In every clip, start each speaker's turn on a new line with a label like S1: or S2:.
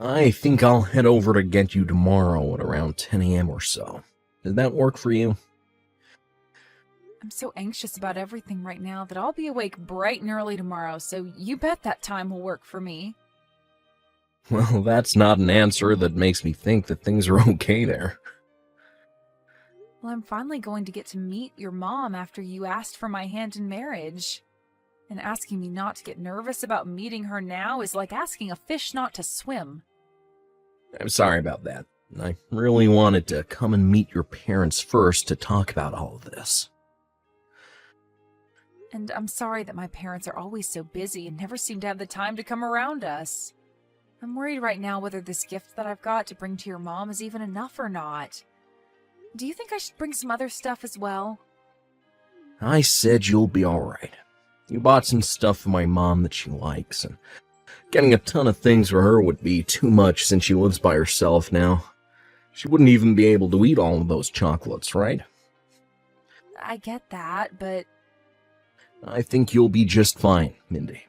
S1: I think I'll head over to get you tomorrow at around 10 a.m. or so. Does that work for you?
S2: I'm so anxious about everything right now that I'll be awake bright and early tomorrow, so you bet that time will work for me.
S1: Well, that's not an answer that makes me think that things are okay there.
S2: Well, I'm finally going to get to meet your mom after you asked for my hand in marriage. And asking me not to get nervous about meeting her now is like asking a fish not to swim.
S1: I'm sorry about that. I really wanted to come and meet your parents first to talk about all of this.
S2: And I'm sorry that my parents are always so busy and never seem to have the time to come around us. I'm worried right now whether this gift that I've got to bring to your mom is even enough or not. Do you think I should bring some other stuff as well?
S1: I said you'll be alright. You bought some stuff for my mom that she likes, and getting a ton of things for her would be too much since she lives by herself now. She wouldn't even be able to eat all of those chocolates, right?
S2: I get that, but...
S1: I think you'll be just fine, Mindy.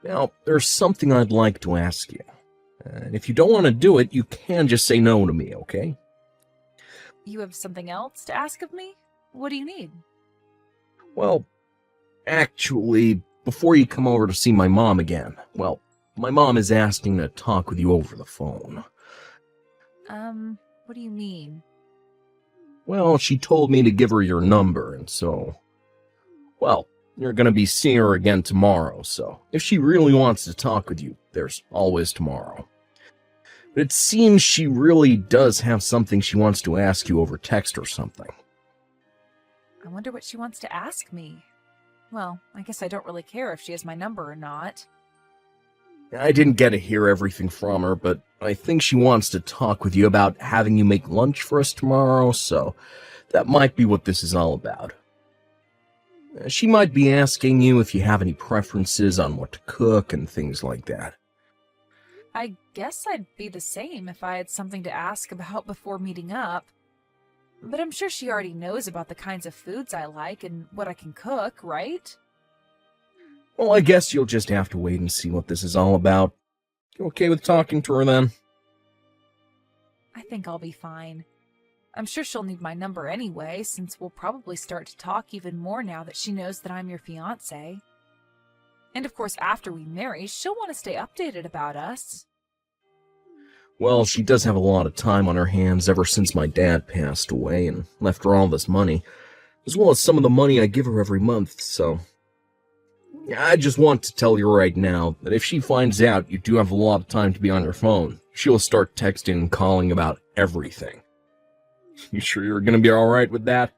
S1: Now, there's something I'd like to ask you. And if you don't want to do it, you can just say no to me, okay?
S2: You have something else to ask of me? What do you need?
S1: Well, actually, before you come over to see my mom again, well, my mom is asking to talk with you over the phone.
S2: What do you mean?
S1: Well, she told me to give her your number, and so... Well, you're going to be seeing her again tomorrow, so if she really wants to talk with you, there's always tomorrow. But it seems she really does have something she wants to ask you over text or something.
S2: I wonder what she wants to ask me. Well, I guess I don't really care if she has my number or not.
S1: I didn't get to hear everything from her, but I think she wants to talk with you about having you make lunch for us tomorrow, so that might be what this is all about. She might be asking you if you have any preferences on what to cook and things like that.
S2: I guess I'd be the same if I had something to ask about before meeting up. But I'm sure she already knows about the kinds of foods I like and what I can cook, right?
S1: Well, I guess you'll just have to wait and see what this is all about. You okay with talking to her then?
S2: I think I'll be fine. I'm sure she'll need my number anyway, since we'll probably start to talk even more now that she knows that I'm your fiancé. And of course, after we marry, she'll want to stay updated about us.
S1: Well, she does have a lot of time on her hands ever since my dad passed away and left her all this money, as well as some of the money I give her every month, so... I just want to tell you right now that if she finds out you do have a lot of time to be on your phone, she'll start texting and calling about everything. You sure you're gonna be alright with that?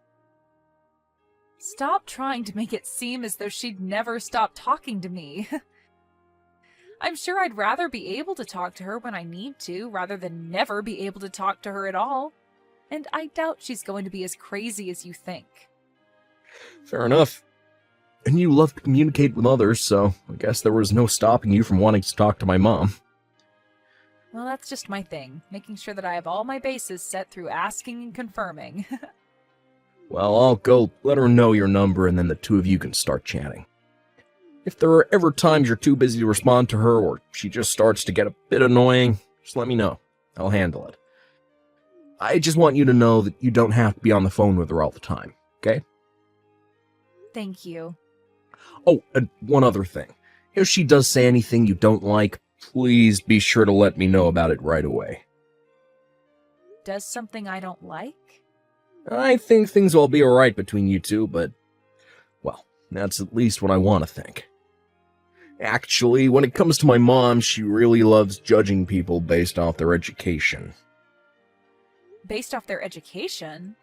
S2: Stop trying to make it seem as though she'd never stop talking to me. I'm sure I'd rather be able to talk to her when I need to, rather than never be able to talk to her at all. And I doubt she's going to be as crazy as you think.
S1: Fair enough. And you love to communicate with others, so I guess there was no stopping you from wanting to talk to my mom.
S2: Well, that's just my thing, making sure that I have all my bases set through asking and confirming.
S1: Well, I'll go let her know your number and then the two of you can start chatting. If there are ever times you're too busy to respond to her or she just starts to get a bit annoying, just let me know. I'll handle it. I just want you to know that you don't have to be on the phone with her all the time, okay?
S2: Thank you.
S1: Oh, and one other thing. If she does say anything you don't like, please be sure to let me know about it right away.
S2: Does something I don't like?
S1: I think things will be alright between you two, but, well, that's at least what I want to think. Actually, when it comes to my mom, she really loves judging people based off their education.
S2: Based off their education?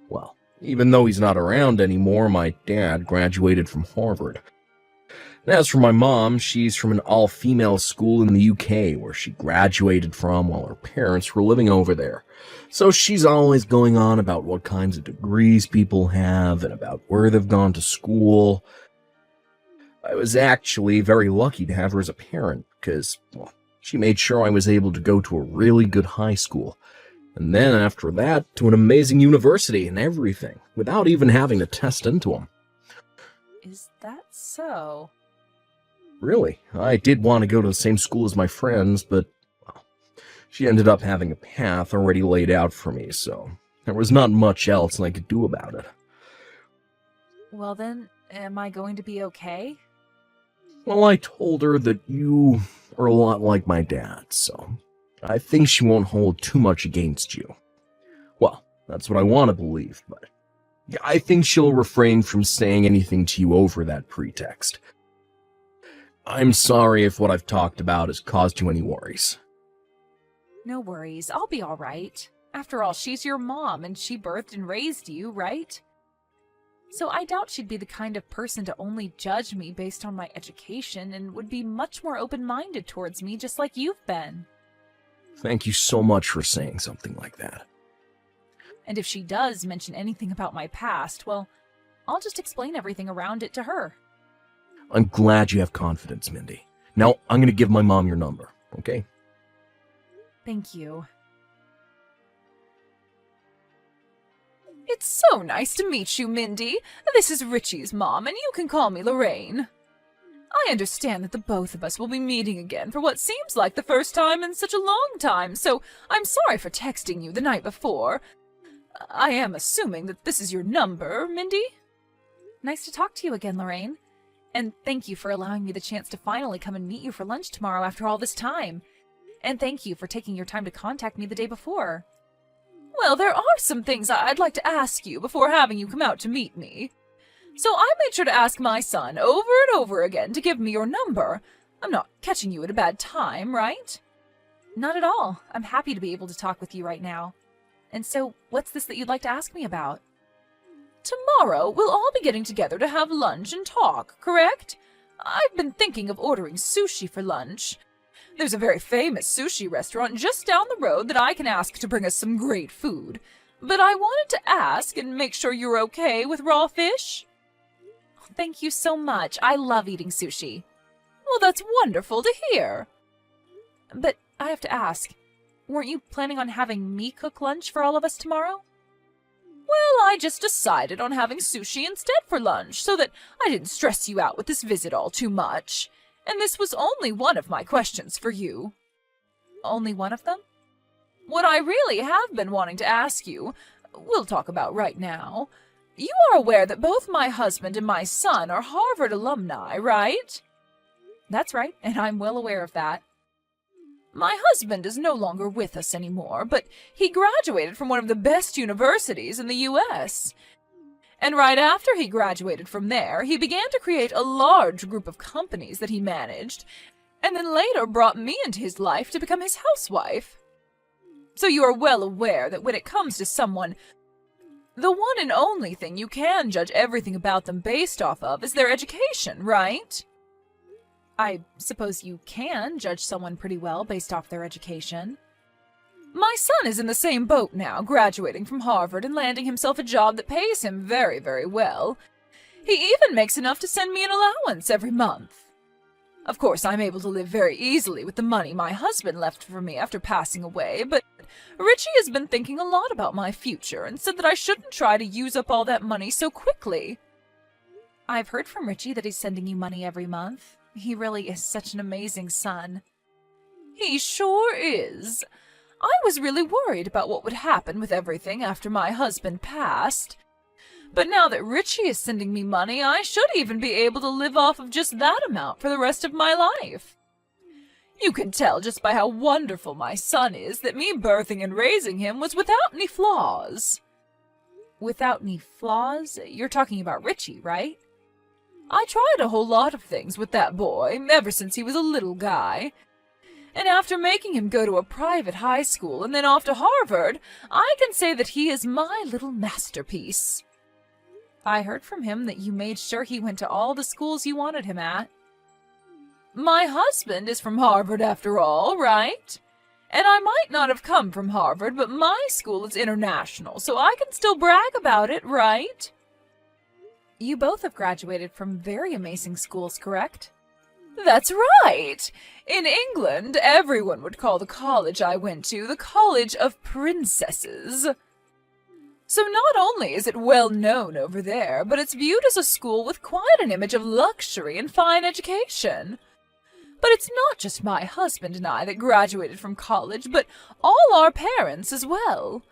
S1: Well, even though he's not around anymore, my dad graduated from Harvard. And as for my mom, she's from an all-female school in the UK where she graduated from while her parents were living over there. So she's always going on about what kinds of degrees people have and about where they've gone to school. I was actually very lucky to have her as a parent because, well, she made sure I was able to go to a really good high school. And then after that, to an amazing university and everything, without even having to test into them.
S2: Is that so?
S1: Really, I did want to go to the same school as my friends, but She ended up having a path already laid out for me, so there was not much else I could do about it.
S2: Well then, am I going to be okay?
S1: Well, I told her that you are a lot like my dad, so I think she won't hold too much against you. Well, that's what I want to believe, but I think she'll refrain from saying anything to you over that pretext. I'm sorry if what I've talked about has caused you any worries.
S2: No worries, I'll be alright. After all, she's your mom, and she birthed and raised you, right? So I doubt she'd be the kind of person to only judge me based on my education, and would be much more open-minded towards me, just like you've been.
S1: Thank you so much for saying something like that.
S2: And if she does mention anything about my past, well, I'll just explain everything around it to her.
S1: I'm glad you have confidence, Mindy. Now, I'm going to give my mom your number, okay?
S2: Thank you. It's so nice to meet you, Mindy. This is Richie's mom, and you can call me Lorraine. I understand that the both of us will be meeting again for what seems like the first time in such a long time, so I'm sorry for texting you the night before. I am assuming that this is your number, Mindy? Nice to talk to you again, Lorraine. And thank you for allowing me the chance to finally come and meet you for lunch tomorrow after all this time. And thank you for taking your time to contact me the day before. Well, there are some things I'd like to ask you before having you come out to meet me. So I made sure to ask my son over and over again to give me your number. I'm not catching you at a bad time, right? Not at all. I'm happy to be able to talk with you right now. And so, what's this that you'd like to ask me about? Tomorrow, we'll all be getting together to have lunch and talk, correct? I've been thinking of ordering sushi for lunch. There's a very famous sushi restaurant just down the road that I can ask to bring us some great food. But I wanted to ask and make sure you're okay with raw fish. Thank you so much. I love eating sushi. Well, that's wonderful to hear. But I have to ask, weren't you planning on having me cook lunch for all of us tomorrow? Well, I just decided on having sushi instead for lunch so that I didn't stress you out with this visit all too much. And this was only one of my questions for you. Only one of them? What I really have been wanting to ask you, we'll talk about right now. You are aware that both my husband and my son are Harvard alumni, right? That's right, and I'm well aware of that. My husband is no longer with us anymore, but he graduated from one of the best universities in the U.S., and right after he graduated from there, he began to create a large group of companies that he managed, and then later brought me into his life to become his housewife. So you are well aware that when it comes to someone, the one and only thing you can judge everything about them based off of is their education, right? I suppose you can judge someone pretty well based off their education. My son is in the same boat now, graduating from Harvard and landing himself a job that pays him very, very well. He even makes enough to send me an allowance every month. Of course, I'm able to live very easily with the money my husband left for me after passing away, but Richie has been thinking a lot about my future and said that I shouldn't try to use up all that money so quickly. I've heard from Richie that he's sending you money every month. He really is such an amazing son. He sure is. I was really worried about what would happen with everything after my husband passed. But now that Richie is sending me money, I should even be able to live off of just that amount for the rest of my life. You can tell just by how wonderful my son is that me birthing and raising him was without any flaws. Without any flaws? You're talking about Richie, right? I tried a whole lot of things with that boy ever since he was a little guy. And after making him go to a private high school and then off to Harvard, I can say that he is my little masterpiece. I heard from him that you made sure he went to all the schools you wanted him at. My husband is from Harvard after all, right? And I might not have come from Harvard, but my school is international, so I can still brag about it, right? You both have graduated from very amazing schools, correct? That's right! In England, everyone would call the college I went to the College of Princesses. So not only is it well known over there, but it's viewed as a school with quite an image of luxury and fine education. But it's not just my husband and I that graduated from college, but all our parents as well.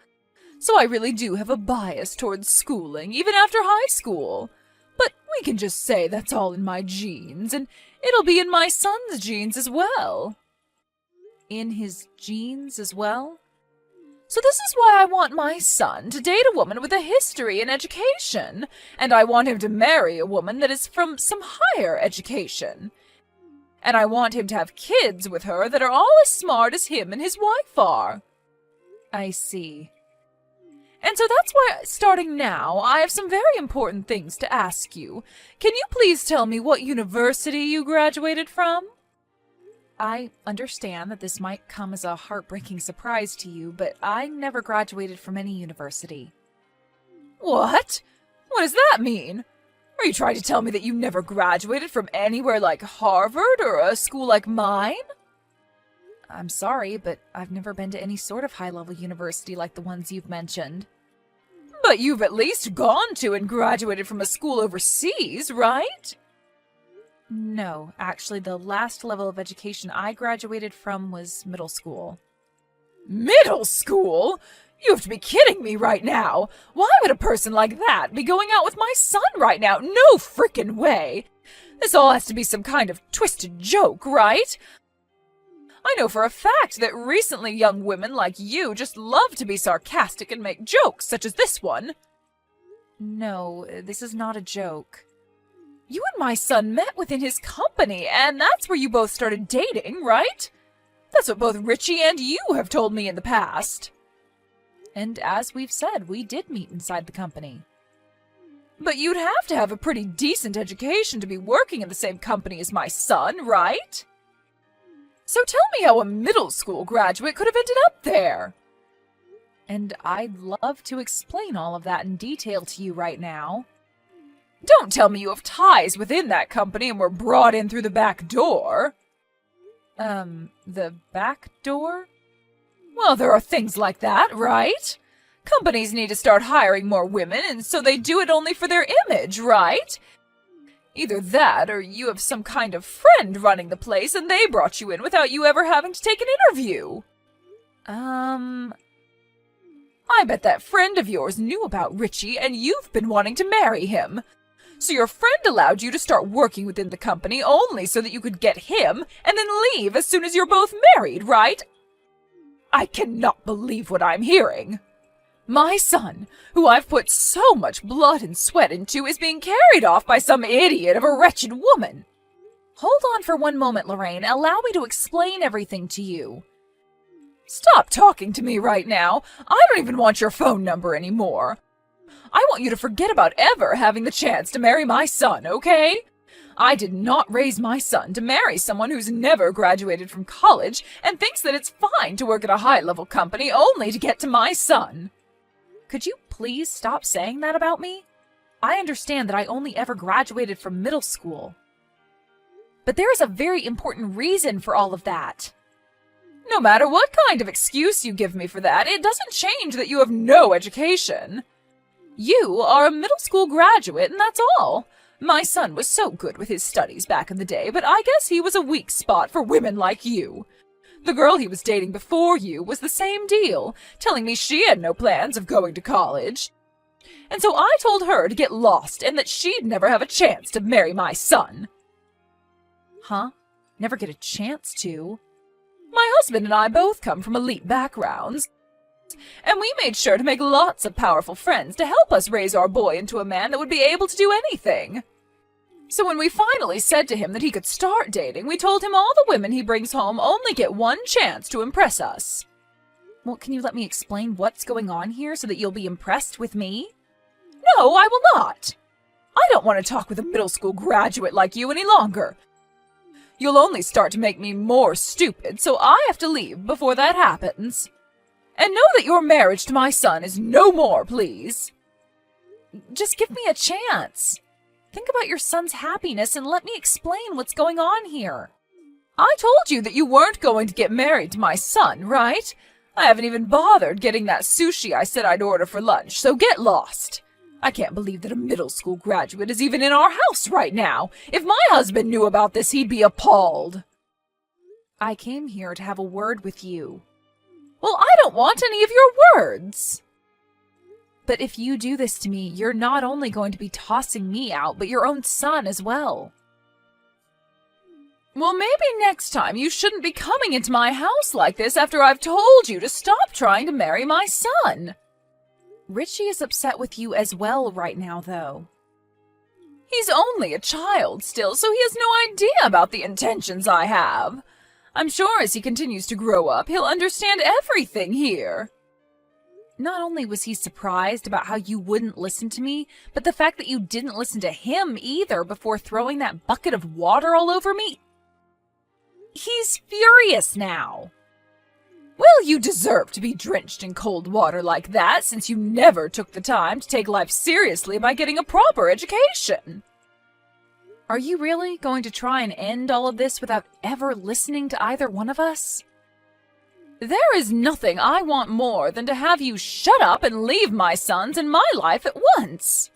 S2: So I really do have a bias towards schooling, even after high school. But we can just say that's all in my genes, and it'll be in my son's genes as well. In his genes as well? So this is why I want my son to date a woman with a history in education, and I want him to marry a woman that is from some higher education. And I want him to have kids with her that are all as smart as him and his wife are. I see. And so that's why, starting now, I have some very important things to ask you. Can you please tell me what university you graduated from? I understand that this might come as a heartbreaking surprise to you, but I never graduated from any university. What? What does that mean? Are you trying to tell me that you never graduated from anywhere like Harvard or a school like mine? I'm sorry, but I've never been to any sort of high-level university like the ones you've mentioned. But you've at least gone to and graduated from a school overseas, right? No, actually, the last level of education I graduated from was middle school. Middle school? You have to be kidding me right now. Why would a person like that be going out with my son right now? No frickin' way. This all has to be some kind of twisted joke, right? I know for a fact that recently young women like you just love to be sarcastic and make jokes such as this one. No, this is not a joke. You and my son met within his company, and that's where you both started dating, right? That's what both Richie and you have told me in the past. And as we've said, we did meet inside the company. But you'd have to have a pretty decent education to be working in the same company as my son, right? So tell me how a middle school graduate could have ended up there. And I'd love to explain all of that in detail to you right now. Don't tell me you have ties within that company and were brought in through the back door. The back door? Well, there are things like that, right? Companies need to start hiring more women, and so they do it only for their image, right? Either that, or you have some kind of friend running the place and they brought you in without you ever having to take an interview. I bet that friend of yours knew about Richie and you've been wanting to marry him. So your friend allowed you to start working within the company only so that you could get him and then leave as soon as you're both married, right? I cannot believe what I'm hearing. My son, who I've put so much blood and sweat into, is being carried off by some idiot of a wretched woman. Hold on for one moment, Lorraine. Allow me to explain everything to you. Stop talking to me right now. I don't even want your phone number anymore. I want you to forget about ever having the chance to marry my son, okay? I did not raise my son to marry someone who's never graduated from college and thinks that it's fine to work at a high-level company only to get to my son. Could you please stop saying that about me? I understand that I only ever graduated from middle school. But there is a very important reason for all of that. No matter what kind of excuse you give me for that, it doesn't change that you have no education. You are a middle school graduate, and that's all. My son was so good with his studies back in the day, but I guess he was a weak spot for women like you. The girl he was dating before you was the same deal, telling me she had no plans of going to college. And so I told her to get lost and that she'd never have a chance to marry my son. Huh? Never get a chance to? My husband and I both come from elite backgrounds, and we made sure to make lots of powerful friends to help us raise our boy into a man that would be able to do anything. So when we finally said to him that he could start dating, we told him all the women he brings home only get one chance to impress us. Well, can you let me explain what's going on here so that you'll be impressed with me? No, I will not. I don't want to talk with a middle school graduate like you any longer. You'll only start to make me more stupid, so I have to leave before that happens. And know that your marriage to my son is no more, please. Just give me a chance. Think about your son's happiness and let me explain what's going on here. I told you that you weren't going to get married to my son, right? I haven't even bothered getting that sushi I said I'd order for lunch, so get lost. I can't believe that a middle school graduate is even in our house right now. If my husband knew about this, he'd be appalled. I came here to have a word with you. Well, I don't want any of your words. But if you do this to me, you're not only going to be tossing me out, but your own son as well. Well, maybe next time you shouldn't be coming into my house like this after I've told you to stop trying to marry my son. Richie is upset with you as well right now, though. He's only a child still, so he has no idea about the intentions I have. I'm sure as he continues to grow up, he'll understand everything here. Not only was he surprised about how you wouldn't listen to me, but the fact that you didn't listen to him either before throwing that bucket of water all over me. He's furious now. Well, you deserve to be drenched in cold water like that since you never took the time to take life seriously by getting a proper education. Are you really going to try and end all of this without ever listening to either one of us? There is nothing I want more than to have you shut up and leave my sons and my life at once.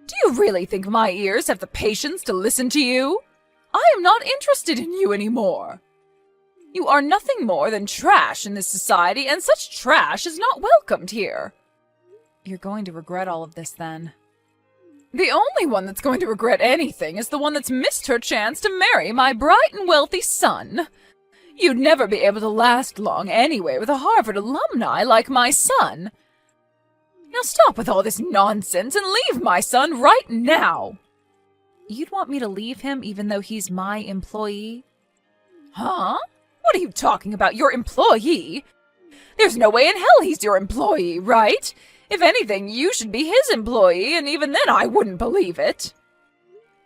S2: Do you really think my ears have the patience to listen to you? I am not interested in you anymore. You are nothing more than trash in this society, and such trash is not welcomed here. You're going to regret all of this, then. The only one that's going to regret anything is the one that's missed her chance to marry my bright and wealthy son. You'd never be able to last long anyway with a Harvard alumni like my son. Now stop with all this nonsense and leave my son right now. You'd want me to leave him even though he's my employee? Huh? What are you talking about? Your employee? There's no way in hell he's your employee, right? If anything, you should be his employee, and even then I wouldn't believe it.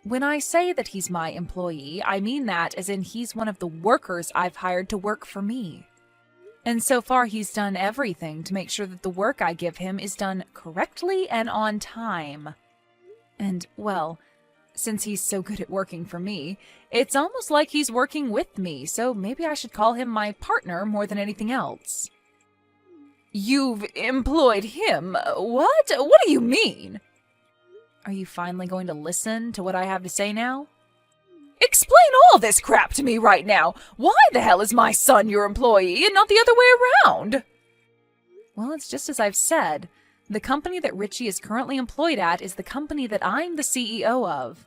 S2: When I say that he's my employee, I mean that as in he's one of the workers I've hired to work for me. And so far he's done everything to make sure that the work I give him is done correctly and on time. And, well, since he's so good at working for me, it's almost like he's working with me, so maybe I should call him my partner more than anything else. You've employed him? What? What do you mean? Are you finally going to listen to what I have to say now? Explain all this crap to me right now. Why the hell is my son your employee and not the other way around? Well, it's just as I've said. The company that Richie is currently employed at is the company that I'm the CEO of.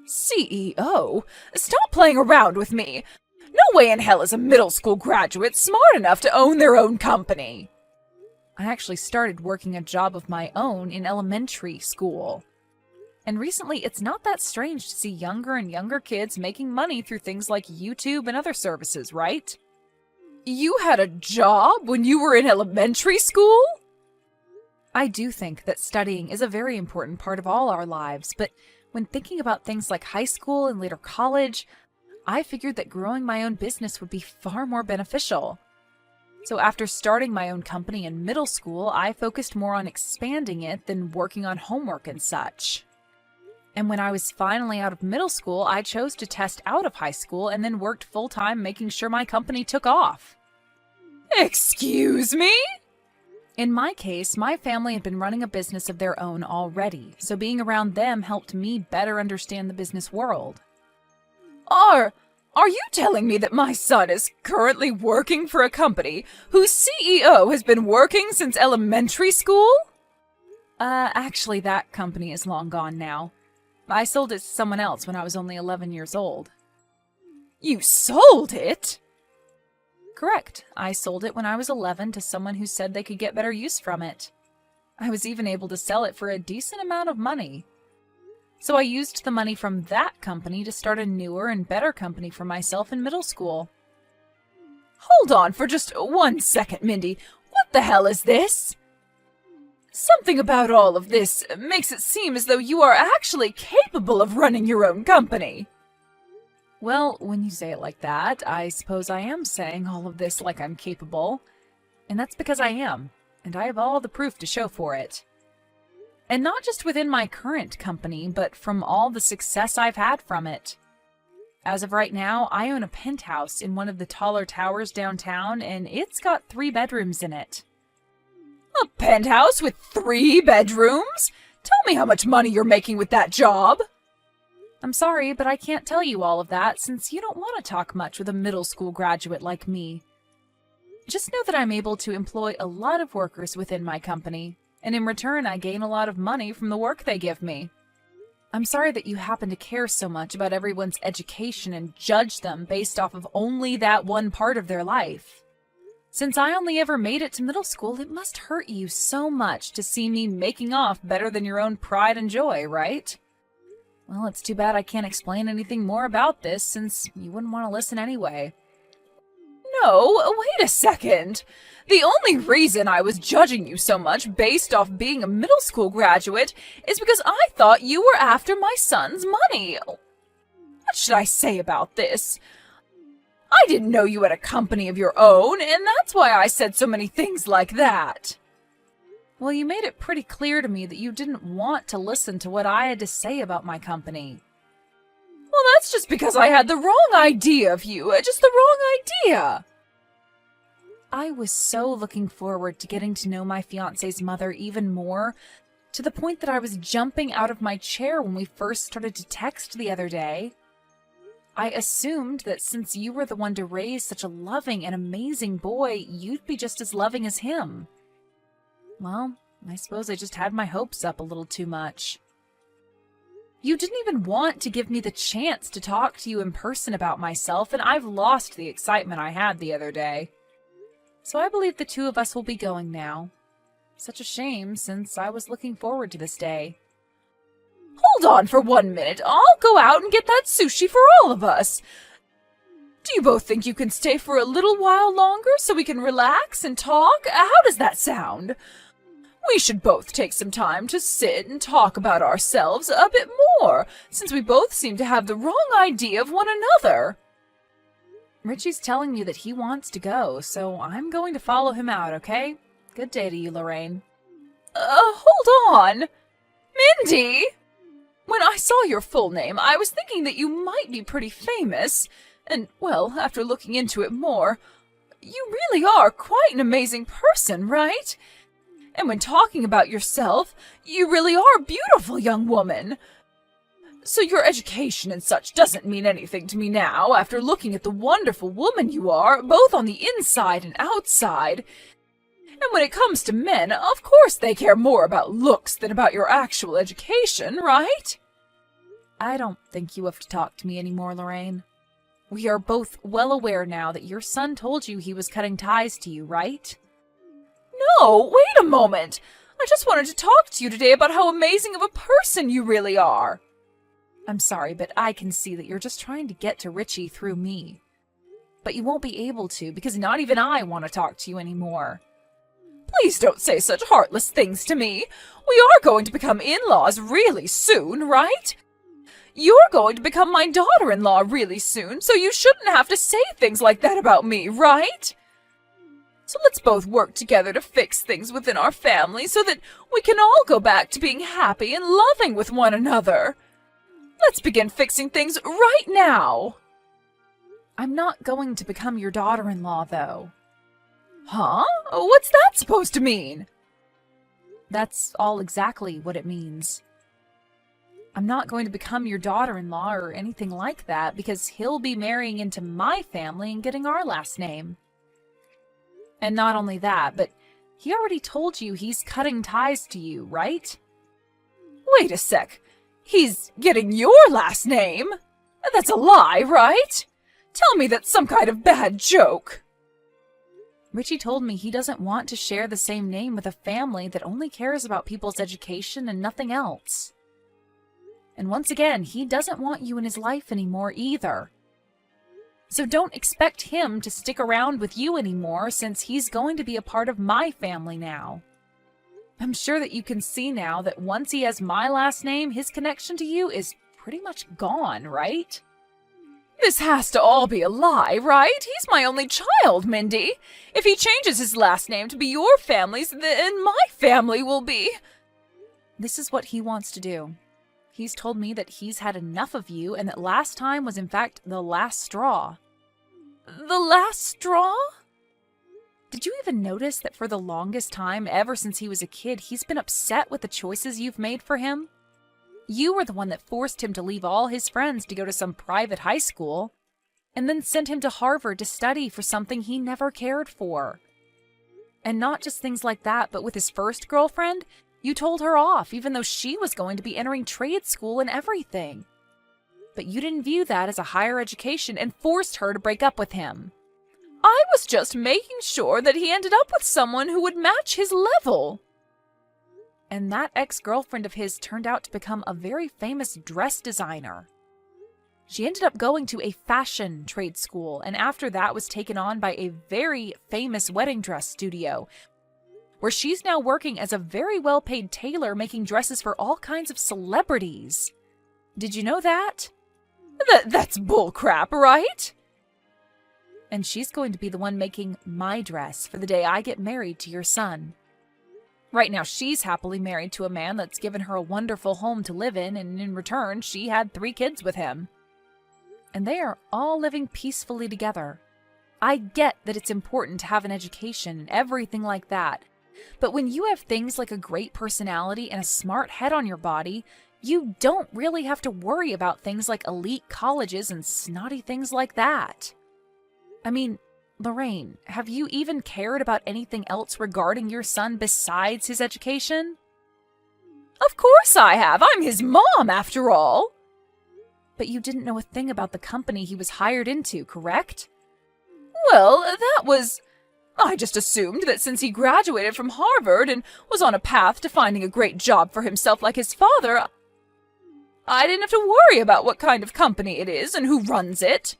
S2: CEO? Stop playing around with me. No way in hell is a middle school graduate smart enough to own their own company. I actually started working a job of my own in elementary school. And recently, it's not that strange to see younger and younger kids making money through things like YouTube and other services, right? You had a job when you were in elementary school? I do think that studying is a very important part of all our lives, but when thinking about things like high school and later college, I figured that growing my own business would be far more beneficial. So after starting my own company in middle school, I focused more on expanding it than working on homework and such. And when I was finally out of middle school, I chose to test out of high school and then worked full-time making sure my company took off. Excuse me? In my case, my family had been running a business of their own already, so being around them helped me better understand the business world. Are you telling me that my son is currently working for a company whose CEO has been working since elementary school? Actually, that company is long gone now. I sold it to someone else when I was only 11 years old. You sold it? Correct. I sold it when I was 11 to someone who said they could get better use from it. I was even able to sell it for a decent amount of money. So I used the money from that company to start a newer and better company for myself in middle school. Hold on for just 1 second, Mindy. What the hell is this? Something about all of this makes it seem as though you are actually capable of running your own company. Well, when you say it like that, I suppose I am saying all of this like I'm capable. And that's because I am, and I have all the proof to show for it. And not just within my current company, but from all the success I've had from it. As of right now, I own a penthouse in one of the taller towers downtown, and it's got 3 bedrooms in it. A penthouse with 3 bedrooms? Tell me how much money you're making with that job. I'm sorry, but I can't tell you all of that since you don't want to talk much with a middle school graduate like me. Just know that I'm able to employ a lot of workers within my company, and in return I gain a lot of money from the work they give me. I'm sorry that you happen to care so much about everyone's education and judge them based off of only that one part of their life. Since I only ever made it to middle school, it must hurt you so much to see me making off better than your own pride and joy, right? Well, it's too bad I can't explain anything more about this, since you wouldn't want to listen anyway. No, wait a second. The only reason I was judging you so much based off being a middle school graduate is because I thought you were after my son's money. What should I say about this? I didn't know you had a company of your own, and that's why I said so many things like that. Well, you made it pretty clear to me that you didn't want to listen to what I had to say about my company. Well, that's just because I had the wrong idea of you, just the wrong idea. I was so looking forward to getting to know my fiancé's mother even more, to the point that I was jumping out of my chair when we first started to text the other day. I assumed that since you were the one to raise such a loving and amazing boy, you'd be just as loving as him. Well, I suppose I just had my hopes up a little too much. You didn't even want to give me the chance to talk to you in person about myself, and I've lost the excitement I had the other day. So I believe the two of us will be going now. Such a shame, since I was looking forward to this day. Hold on for 1 minute. I'll go out and get that sushi for all of us. Do you both think you can stay for a little while longer so we can relax and talk? How does that sound? We should both take some time to sit and talk about ourselves a bit more, since we both seem to have the wrong idea of one another. Richie's telling me that he wants to go, so I'm going to follow him out, okay? Good day to you, Lorraine. Hold on! Mindy! When I saw your full name, I was thinking that you might be pretty famous, and, well, after looking into it more, you really are quite an amazing person, right? And when talking about yourself, you really are a beautiful young woman. So your education and such doesn't mean anything to me now, after looking at the wonderful woman you are, both on the inside and outside. And when it comes to men, of course they care more about looks than about your actual education, right? I don't think you have to talk to me anymore, Lorraine. We are both well aware now that your son told you he was cutting ties to you, right? No, wait a moment! I just wanted to talk to you today about how amazing of a person you really are. I'm sorry, but I can see that you're just trying to get to Richie through me. But you won't be able to, because not even I want to talk to you anymore. Please don't say such heartless things to me. We are going to become in-laws really soon, right? You're going to become my daughter-in-law really soon, so you shouldn't have to say things like that about me, right? So let's both work together to fix things within our family so that we can all go back to being happy and loving with one another. Let's begin fixing things right now. I'm not going to become your daughter-in-law, though. Huh? What's that supposed to mean? That's all exactly what it means. I'm not going to become your daughter-in-law or anything like that because he'll be marrying into my family and getting our last name. And not only that, but he already told you he's cutting ties to you, right? Wait a sec. He's getting your last name? That's a lie, right? Tell me that's some kind of bad joke. Richie told me he doesn't want to share the same name with a family that only cares about people's education and nothing else. And once again, he doesn't want you in his life anymore either. So don't expect him to stick around with you anymore since he's going to be a part of my family now. I'm sure that you can see now that once he has my last name, his connection to you is pretty much gone, right? This has to all be a lie, right? He's my only child, Mindy. If he changes his last name to be your family's, then my family will be... This is what he wants to do. He's told me that he's had enough of you and that last time was in fact the last straw. The last straw? Did you even notice that for the longest time, ever since he was a kid, he's been upset with the choices you've made for him? You were the one that forced him to leave all his friends to go to some private high school, and then sent him to Harvard to study for something he never cared for. And not just things like that, but with his first girlfriend, you told her off, even though she was going to be entering trade school and everything. But you didn't view that as a higher education and forced her to break up with him. I was just making sure that he ended up with someone who would match his level. And that ex-girlfriend of his turned out to become a very famous dress designer. She ended up going to a fashion trade school, and after that was taken on by a very famous wedding dress studio, where she's now working as a very well-paid tailor making dresses for all kinds of celebrities. Did you know that? That's bullcrap, right? And she's going to be the one making my dress for the day I get married to your son. Right now, she's happily married to a man that's given her a wonderful home to live in, and in return, she had 3 kids with him. And they are all living peacefully together. I get that it's important to have an education and everything like that, but when you have things like a great personality and a smart head on your body, you don't really have to worry about things like elite colleges and snotty things like that. I mean, Lorraine, have you even cared about anything else regarding your son besides his education? Of course I have. I'm his mom, after all. But you didn't know a thing about the company he was hired into, correct? Well, I just assumed that since he graduated from Harvard and was on a path to finding a great job for himself like his father, I didn't have to worry about what kind of company it is and who runs it.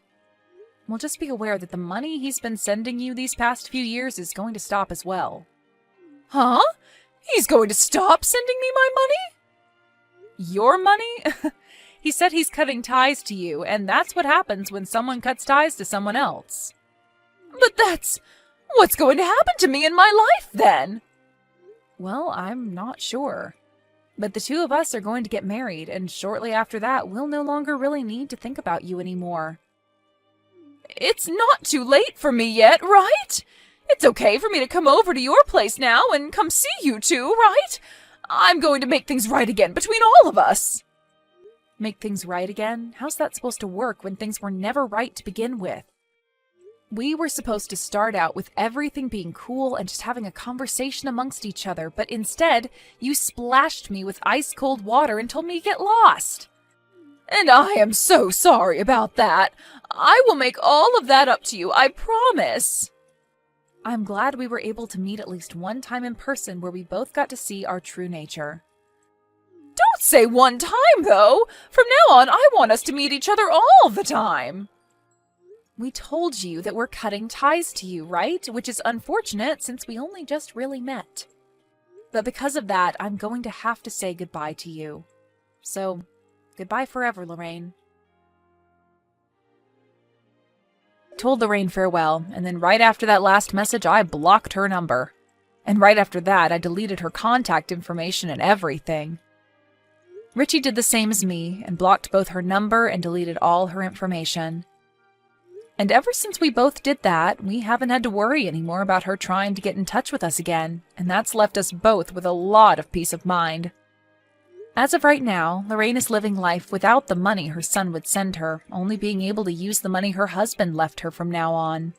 S2: Well, just be aware that the money he's been sending you these past few years is going to stop as well. Huh? He's going to stop sending me my money? Your money? He said he's cutting ties to you, and that's what happens when someone cuts ties to someone else. But that's what's going to happen to me in my life, then? Well, I'm not sure. But the 2 of us are going to get married, and shortly after that, we'll no longer really need to think about you anymore. It's not too late for me yet, right? It's okay for me to come over to your place now and come see you 2, right? I'm going to make things right again between all of us. Make things right again? How's that supposed to work when things were never right to begin with? We were supposed to start out with everything being cool and just having a conversation amongst each other, but instead, you splashed me with ice-cold water and told me to get lost. And I am so sorry about that. I will make all of that up to you, I promise. I'm glad we were able to meet at least one time in person where we both got to see our true nature. Don't say one time, though. From now on, I want us to meet each other all the time. We told you that we're cutting ties to you, right? Which is unfortunate since we only just really met. But because of that, I'm going to have to say goodbye to you. So, goodbye forever, Lorraine. Told Lorraine farewell, and then right after that last message, I blocked her number. And right after that, I deleted her contact information and everything. Richie did the same as me, and blocked both her number and deleted all her information. And ever since we both did that, we haven't had to worry anymore about her trying to get in touch with us again, and that's left us both with a lot of peace of mind. As of right now, Lorraine is living life without the money her son would send her, only being able to use the money her husband left her from now on.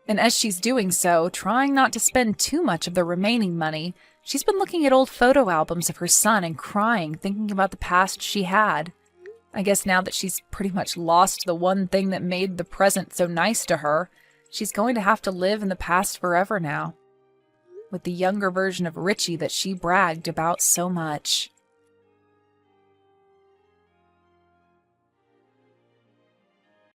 S2: And as she's doing so, trying not to spend too much of the remaining money, she's been looking at old photo albums of her son and crying, thinking about the past she had. I guess now that she's pretty much lost the one thing that made the present so nice to her, she's going to have to live in the past forever now, with the younger version of Richie that she bragged about so much.